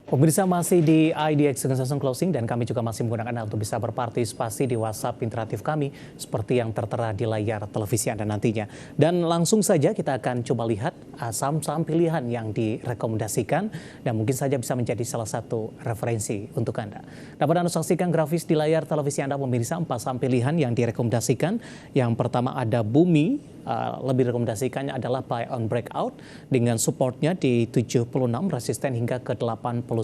Pemirsa masih di IDX Session Closing dan kami juga masih menggunakan Anda untuk bisa berpartisipasi di WhatsApp interaktif kami seperti yang tertera di layar televisi Anda nantinya. Dan langsung saja kita akan coba lihat saham-saham pilihan yang direkomendasikan dan mungkin saja bisa menjadi salah satu referensi untuk Anda. Dapat Anda saksikan grafis di layar televisi Anda pemirsa 4 saham pilihan yang direkomendasikan. Yang pertama ada Bumi, lebih rekomendasikannya adalah buy on breakout dengan supportnya di 76, resisten hingga ke 89.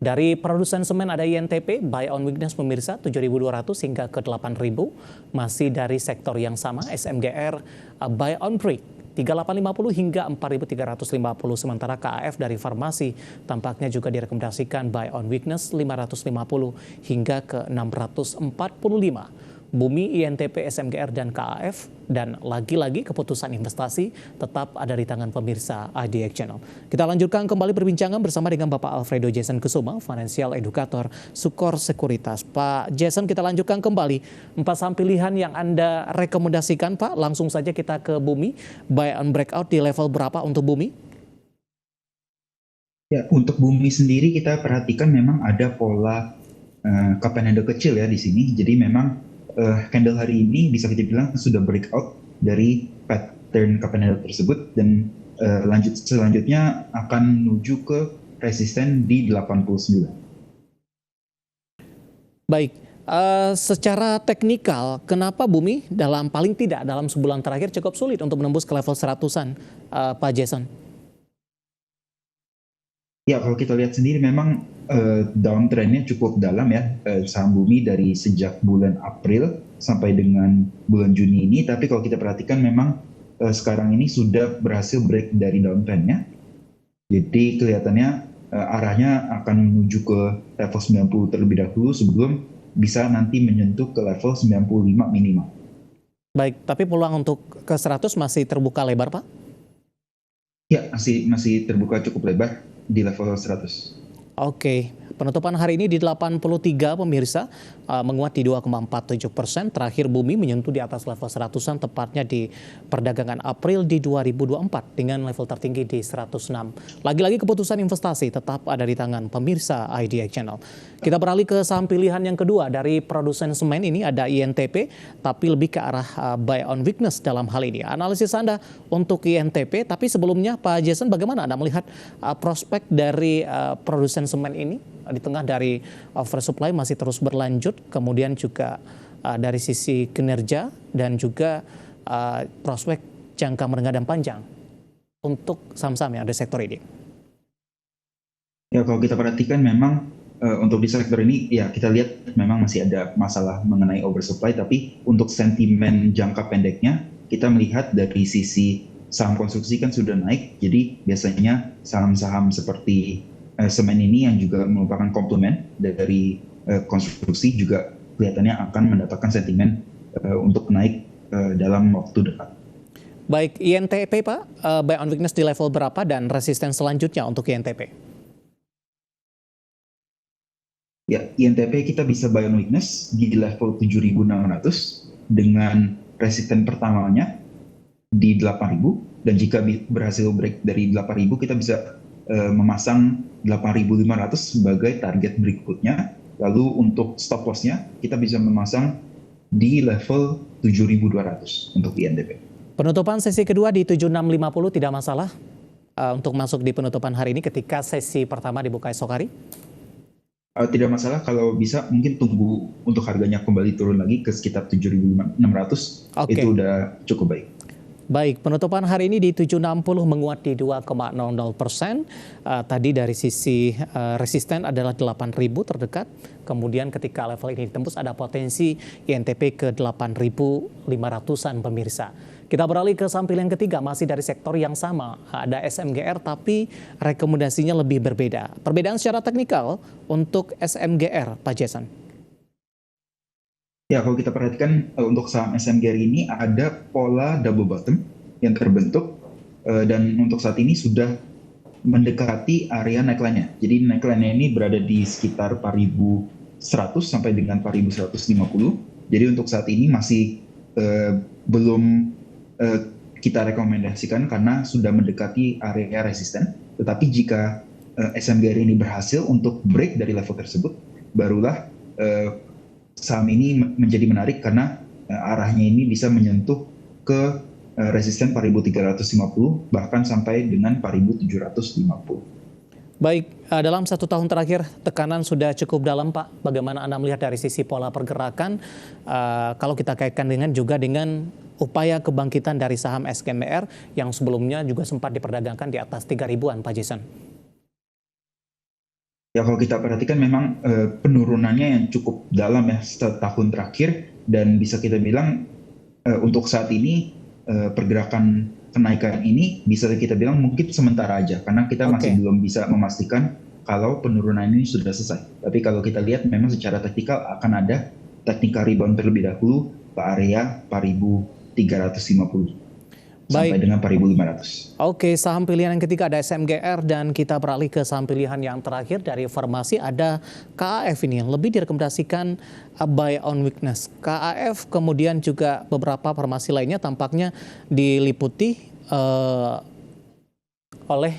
Dari produsen semen ada INTP, buy on weakness pemirsa 7.200 hingga ke 8.000. Masih dari sektor yang sama, SMGR buy on break 3850 hingga 4.350, sementara KAF dari farmasi tampaknya juga direkomendasikan buy on weakness 550 hingga ke 645. Bumi, INTP, SMGR, dan KAF, dan lagi-lagi keputusan investasi tetap ada di tangan pemirsa IDX Channel. Kita lanjutkan kembali perbincangan bersama dengan Bapak Alfredo Jason Kusuma, Financial Educator Sukor Sekuritas. Pak Jason, kita lanjutkan kembali 4 saham pilihan yang Anda rekomendasikan, Pak. Langsung saja kita ke Bumi, buy on breakout di level berapa untuk Bumi? Ya, untuk Bumi sendiri kita perhatikan memang ada pola cup and handle kecil ya di sini. Jadi memang candle hari ini bisa kita bilang sudah breakout dari pattern cup and handle tersebut dan selanjutnya akan menuju ke resisten di 89. Baik, secara teknikal kenapa Bumi paling tidak dalam sebulan terakhir cukup sulit untuk menembus ke level 100-an, Pak Jason? Ya, kalau kita lihat sendiri memang downtrendnya cukup dalam ya, saham Bumi dari sejak bulan April sampai dengan bulan Juni ini. Tapi kalau kita perhatikan memang sekarang ini sudah berhasil break dari downtrendnya. Jadi kelihatannya arahnya akan menuju ke level 90 terlebih dahulu sebelum bisa nanti menyentuh ke level 95 minimal. Baik, tapi peluang untuk ke 100 masih terbuka lebar, Pak? Ya, masih terbuka cukup lebar di level 100. Oke, penutupan hari ini di 83 pemirsa, menguat di 2,47%. Terakhir Bumi menyentuh di atas level 100-an, tepatnya di perdagangan April di 2024 dengan level tertinggi di 106. Lagi-lagi keputusan investasi tetap ada di tangan pemirsa IDX Channel. Kita beralih ke saham pilihan yang kedua dari produsen semen ini ada INTP, tapi lebih ke arah buy on weakness dalam hal ini. Analisis Anda untuk INTP, tapi sebelumnya Pak Jason, bagaimana Anda melihat prospek dari produsen semen ini di tengah dari oversupply masih terus berlanjut, kemudian juga dari sisi kinerja dan juga prospek jangka menengah dan panjang untuk saham-saham yang ada di sektor ini? Ya, kalau kita perhatikan memang untuk di sektor ini ya kita lihat memang masih ada masalah mengenai oversupply, tapi untuk sentimen jangka pendeknya kita melihat dari sisi saham konstruksi kan sudah naik, jadi biasanya saham-saham seperti semen ini yang juga merupakan komplement dari konstruksi juga kelihatannya akan mendapatkan sentimen untuk naik dalam waktu dekat. Baik, INTP Pak, buy on weakness di level berapa dan resisten selanjutnya untuk INTP? Ya, INTP kita bisa buy on weakness di level 7.600 dengan resisten pertamanya di 8.000, dan jika berhasil break dari 8.000 kita bisa memasang 8.500 sebagai target berikutnya. Lalu untuk stop loss-nya kita bisa memasang di level 7.200 untuk INTP. Penutupan sesi kedua di 7650 tidak masalah untuk masuk di penutupan hari ini ketika sesi pertama dibuka esok hari? Tidak masalah, kalau bisa mungkin tunggu untuk harganya kembali turun lagi ke sekitar 7.600. Okay. Itu udah cukup baik. Baik, penutupan hari ini di 760 menguat di 2,00%. Tadi dari sisi resisten adalah 8.000 terdekat. Kemudian ketika level ini ditembus ada potensi INTP ke 8.500-an pemirsa. Kita beralih ke saham pilihan ketiga, masih dari sektor yang sama. Ada SMGR tapi rekomendasinya lebih berbeda. Perbedaan secara teknikal untuk SMGR, Pak Jason. Ya, kalau kita perhatikan untuk saham SMGR ini ada pola double bottom yang terbentuk dan untuk saat ini sudah mendekati area neckline-nya. Jadi neckline-nya ini berada di sekitar 4.100 sampai dengan 4.150. Jadi untuk saat ini masih belum kita rekomendasikan karena sudah mendekati area resisten. Tetapi jika SMGR ini berhasil untuk break dari level tersebut, barulah saham ini menjadi menarik karena arahnya ini bisa menyentuh ke resisten 4.350 bahkan sampai dengan 4.750. Baik, dalam 1 tahun terakhir tekanan sudah cukup dalam, Pak. Bagaimana Anda melihat dari sisi pola pergerakan kalau kita kaitkan dengan upaya kebangkitan dari saham SMGR yang sebelumnya juga sempat diperdagangkan di atas 3.000-an, Pak Jason? Ya, kalau kita perhatikan memang penurunannya yang cukup dalam ya setahun terakhir, dan bisa kita bilang untuk saat ini pergerakan kenaikan ini bisa kita bilang mungkin sementara aja karena kita masih belum bisa memastikan kalau penurunan ini sudah selesai. Tapi kalau kita lihat memang secara teknikal akan ada technical rebound terlebih dahulu ke area 4.350 sampai dengan 4.500. Oke, saham pilihan yang ketiga ada SMGR dan kita beralih ke saham pilihan yang terakhir dari Farmasi ada KAF ini yang lebih direkomendasikan buy on weakness. KAF kemudian juga beberapa farmasi lainnya tampaknya diliputi oleh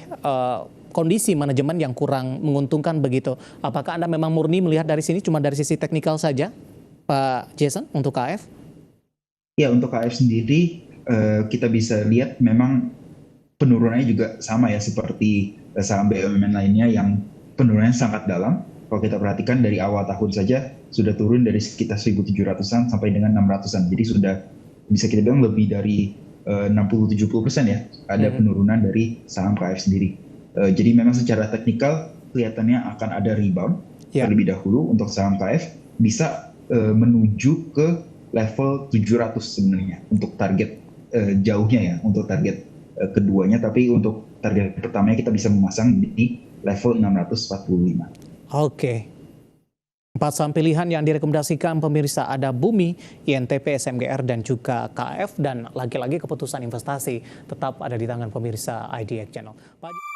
kondisi manajemen yang kurang menguntungkan begitu. Apakah Anda memang murni melihat dari sini cuma dari sisi teknikal saja, Pak Jason, untuk KAF? Ya, untuk KAF sendiri kita bisa lihat memang penurunannya juga sama ya seperti saham BUMN lainnya yang penurunannya sangat dalam. Kalau kita perhatikan dari awal tahun saja sudah turun dari sekitar 1.700-an sampai dengan 600-an. Jadi sudah bisa kita bilang lebih dari 60-70% ya ada penurunan dari saham KAF sendiri. Jadi memang secara teknikal kelihatannya akan ada rebound terlebih dahulu untuk saham KAF bisa menuju ke level 700 sebenarnya untuk target jauhnya ya untuk target keduanya, tapi untuk target pertamanya kita bisa memasang di level 645. Oke. 4 saham pilihan yang direkomendasikan pemirsa ada Bumi, INTP, SMGR, dan juga KAF. Dan lagi-lagi keputusan investasi tetap ada di tangan pemirsa IDX Channel. Pak